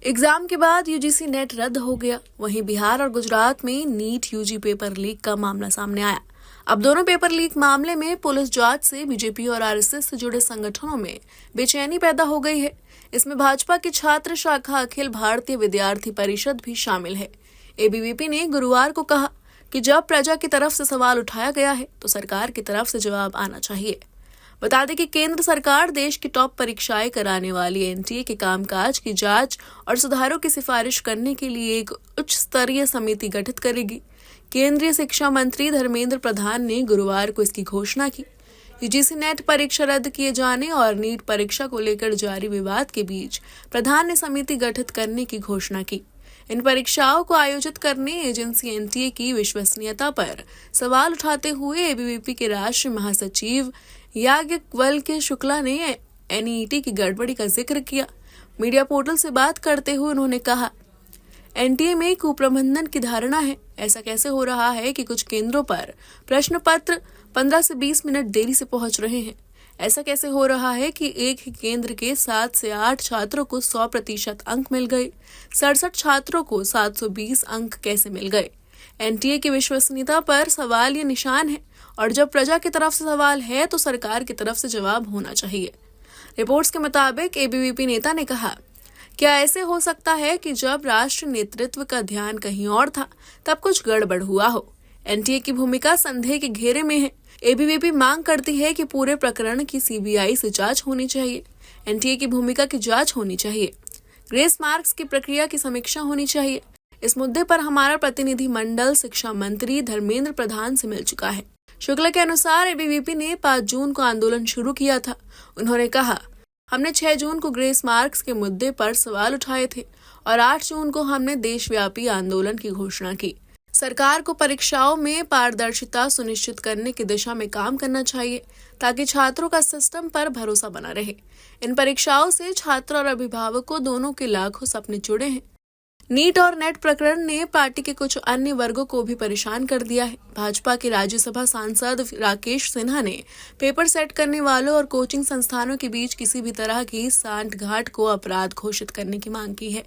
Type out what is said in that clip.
Exam के बाद UGC net रद्द हो गया। वहीं बिहार और गुजरात में नीट यूजी पेपर लीक का मामला सामने आया। अब दोनों पेपर लीक मामले में पुलिस जांच से बीजेपी और आरएसएस से जुड़े संगठनों में बेचैनी पैदा हो गई है। इसमें भाजपा की छात्र शाखा अखिल भारतीय विद्यार्थी परिषद भी शामिल है। एबीवीपी ने गुरुवार को कहा कि जब प्रजा की तरफ से सवाल उठाया गया है तो सरकार की तरफ से जवाब आना चाहिए। बता दें कि केंद्र सरकार देश की टॉप परीक्षाएं कराने वाली एनटीए के कामकाज की जांच और सुधारों की सिफारिश करने के लिए एक उच्च स्तरीय समिति गठित करेगी। केंद्रीय शिक्षा मंत्री धर्मेंद्र प्रधान ने गुरुवार को इसकी घोषणा की। यूजीसी नेट परीक्षा रद्द किए जाने और नीट परीक्षा को लेकर जारी विवाद के बीच प्रधान ने समिति गठित करने की घोषणा की। इन परीक्षाओं को आयोजित करने एजेंसी एनटीए की विश्वसनीयता पर सवाल उठाते हुए एबीवीपी के राष्ट्रीय महासचिव याज्ञवल्क्य शुक्ला ने एनईटी की गड़बड़ी का जिक्र किया। मीडिया पोर्टल से बात करते हुए उन्होंने कहा, एनटीए में कुप्रबंधन की धारणा है। ऐसा कैसे हो रहा है कि कुछ केंद्रों पर प्रश्न पत्र 15 से 20 मिनट देरी से पहुंच रहे हैं। ऐसा कैसे हो रहा है कि एक ही केंद्र के 7 से 8 छात्रों को 100% अंक मिल गए, 67 छात्रों को 720 अंक कैसे मिल गए। एनटीए की विश्वसनीयता पर सवाल ये निशान है और जब प्रजा की तरफ से सवाल है तो सरकार की तरफ से जवाब होना चाहिए। रिपोर्ट्स के मुताबिक एबीवीपी नेता ने कहा, क्या ऐसे हो सकता है कि जब राष्ट्र नेतृत्व का ध्यान कहीं और था तब कुछ गड़बड़ हुआ हो। एनटीए की भूमिका संदेह के घेरे में है। एबीवीपी मांग करती है कि पूरे प्रकरण की सीबीआई से जांच होनी चाहिए। एनटीए की भूमिका की जांच होनी चाहिए। ग्रेस मार्क्स की प्रक्रिया की समीक्षा होनी चाहिए। इस मुद्दे पर हमारा प्रतिनिधि मंडल शिक्षा मंत्री धर्मेंद्र प्रधान से मिल चुका है। शुक्ला के अनुसार एबीवीपी ने 5 जून को आंदोलन शुरू किया था। उन्होंने कहा, हमने 6 जून को ग्रेस मार्क्स के मुद्दे पर सवाल उठाए थे और 8 जून को हमने देशव्यापी आंदोलन की घोषणा की। सरकार को परीक्षाओं में पारदर्शिता सुनिश्चित करने की दिशा में काम करना चाहिए ताकि छात्रों का सिस्टम पर भरोसा बना रहे। इन परीक्षाओं से छात्र और अभिभावकों दोनों के लाखों सपने जुड़े हैं। नीट और नेट प्रकरण ने पार्टी के कुछ अन्य वर्गों को भी परेशान कर दिया है। भाजपा के राज्यसभा सांसद राकेश सिन्हा ने पेपर सेट करने वालों और कोचिंग संस्थानों के बीच किसी भी तरह की सांठगांठ को अपराध घोषित करने की मांग की है।